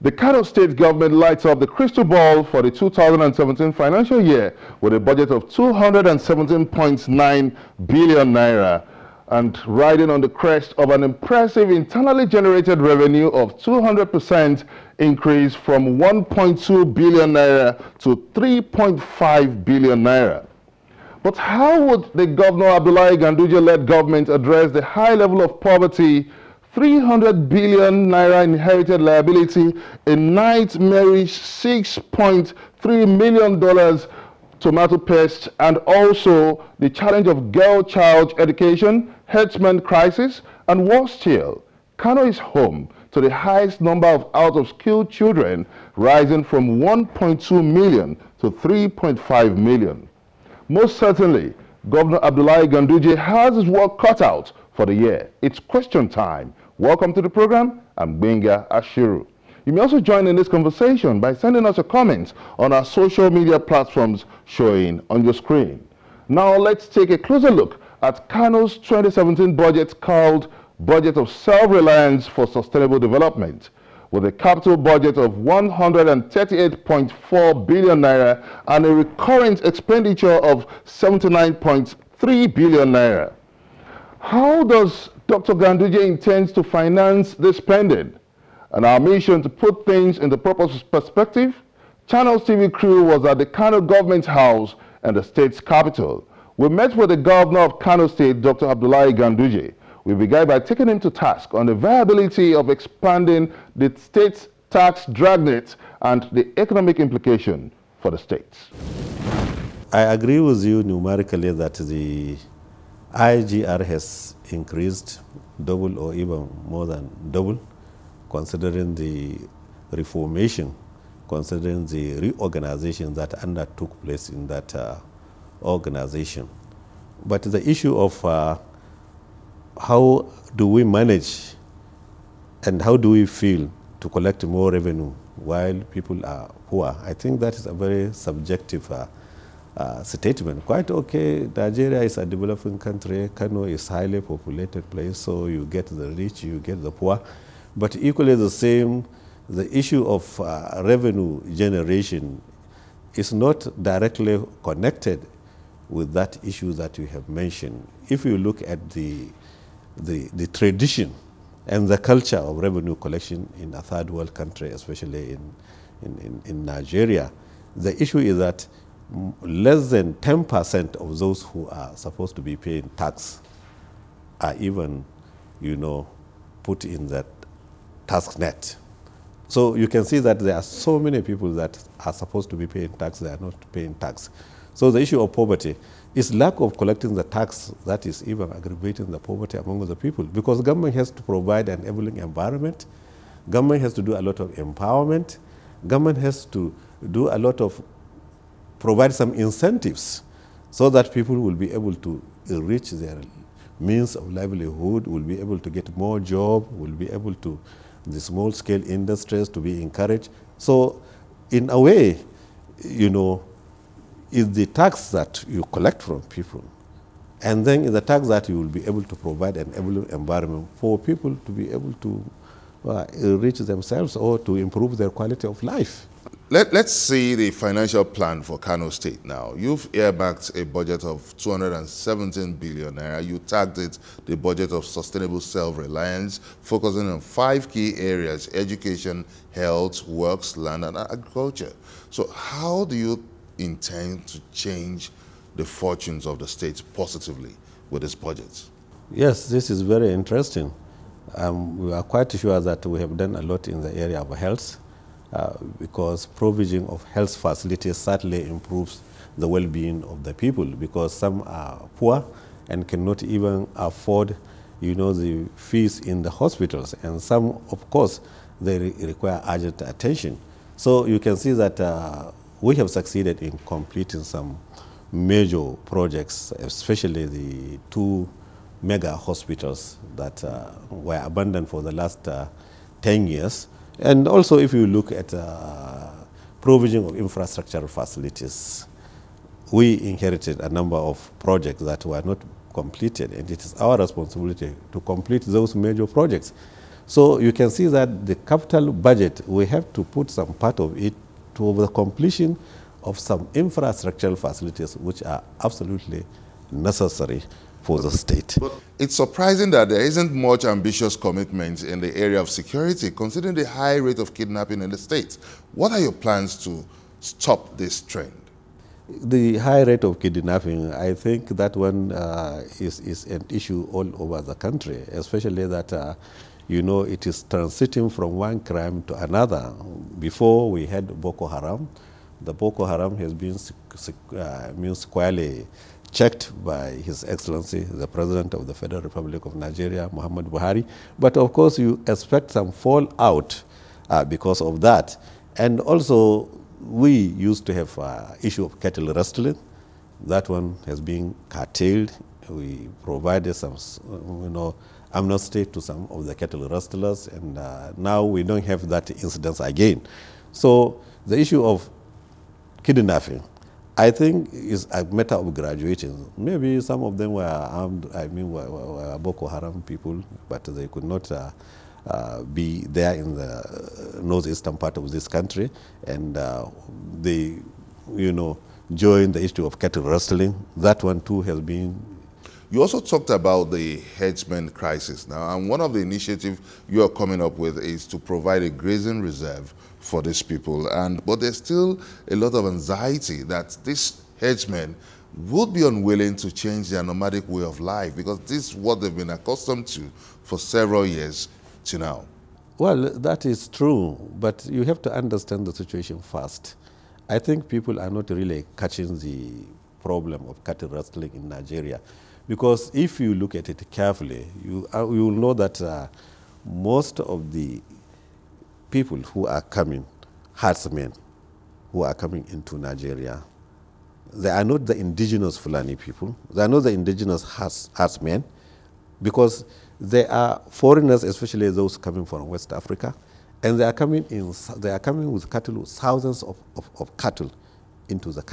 The Kano state government lights up the crystal ball for the 2017 financial year with a budget of 217.9 billion naira and riding on the crest of an impressive internally generated revenue of 200% increase from 1.2 billion naira to 3.5 billion naira. But how would the Governor Abdullahi Ganduje-led government address the high level of poverty, 300 billion naira inherited liability, a nightmarish $6.3 million tomato pest, and also the challenge of girl-child education, herdsmen crisis, and war still? Kano is home to the highest number of out-of-school children, rising from 1.2 million to 3.5 million. Most certainly, Governor Abdullahi Ganduje has his work cut out for the year. It's question time. Welcome to the program. I'm Benga Ashiru. You may also join in this conversation by sending us your comments on our social media platforms showing on your screen. Now let's take a closer look at Kano's 2017 budget called Budget of Self-Reliance for Sustainable Development, with a capital budget of 138.4 billion naira and a recurrent expenditure of 79.3 billion naira. How does Dr. Ganduje intend to finance this spending? And our mission to put things in the proper perspective, Channels TV crew was at the Kano government house and the state's capital. We met with the governor of Kano State, Dr. Abdullahi Ganduje. We began by taking him to task on the viability of expanding the state's tax dragnet and the economic implication for the states. I agree with you numerically that the IGR has increased double or even more than double, considering the reformation, considering the reorganization that undertook place in that organization. But the issue of how do we manage and how do we feel to collect more revenue while people are poor, I think that is a very subjective statement. Quite okay, Nigeria is a developing country, Kano is a highly populated place, so you get the rich, you get the poor. But equally the same, the issue of revenue generation is not directly connected with that issue that you have mentioned. If you look at the tradition and the culture of revenue collection in a third world country, especially in Nigeria, the issue is that less than 10% of those who are supposed to be paying tax are even, put in that tax net. So you can see that there are so many people that are supposed to be paying tax, they are not paying tax. So the issue of poverty is lack of collecting the tax that is even aggravating the poverty among the people, because government has to provide an enabling environment, government has to do a lot of empowerment, government has to do a lot of provide some incentives so that people will be able to reach their means of livelihood, will be able to get more job, will be able to, the small scale industries to be encouraged. So in a way, is the tax that you collect from people, and then is the tax that you will be able to provide an environment for people to be able to reach themselves or to improve their quality of life. Let's see the financial plan for Kano State now. You've earmarked a budget of 217 billion naira. You tagged it the budget of sustainable self-reliance, focusing on 5 key areas: education, health, works, land, and agriculture. So how do you intend to change the fortunes of the state positively with this budget? Yes, this is very interesting. We are quite sure that we have done a lot in the area of health, because provision of health facilities certainly improves the well-being of the people, because some are poor and cannot even afford, the fees in the hospitals, and some, of course, they require urgent attention. So you can see that we have succeeded in completing some major projects, especially the 2 mega hospitals that were abandoned for the last 10 years. And also, if you look at provision of infrastructure facilities, we inherited a number of projects that were not completed, and it is our responsibility to complete those major projects. So you can see that the capital budget, we have to put some part of it to the completion of some infrastructural facilities which are absolutely necessary for the state. But it's surprising that there isn't much ambitious commitment in the area of security, considering the high rate of kidnapping in the state. What are your plans to stop this trend? The high rate of kidnapping, I think that one is an issue all over the country, especially that, you know, it is transiting from one crime to another. Before we had Boko Haram. The Boko Haram has been squarely checked by His Excellency, the President of the Federal Republic of Nigeria, Muhammad Buhari. But of course, you expect some fallout because of that. And also, we used to have issue of cattle rustling. That one has been curtailed. We provided some, you know, amnesty to some of the cattle rustlers, and now we don't have that incidence again. So the issue of kidnapping, I think, is a matter of graduating. Maybe some of them were armed, I mean, were Boko Haram people, but they could not be there in the northeastern part of this country, and they, you know, joined the issue of cattle rustling. That one too has been. You also talked about the herdsmen crisis now, and one of the initiatives you are coming up with is to provide a grazing reserve for these people. But there's still a lot of anxiety that these herdsmen would be unwilling to change their nomadic way of life, because this is what they've been accustomed to for several years to now. Well, that is true, but you have to understand the situation first. I think people are not really catching the problem of cattle rustling in Nigeria, because if you look at it carefully, you will know that most of the people who are coming, herdsmen, who are coming into Nigeria, they are not the indigenous Fulani people. They are not the indigenous herdsmen, because they are foreigners, especially those coming from West Africa, and they are coming with cattle, thousands of cattle into the country.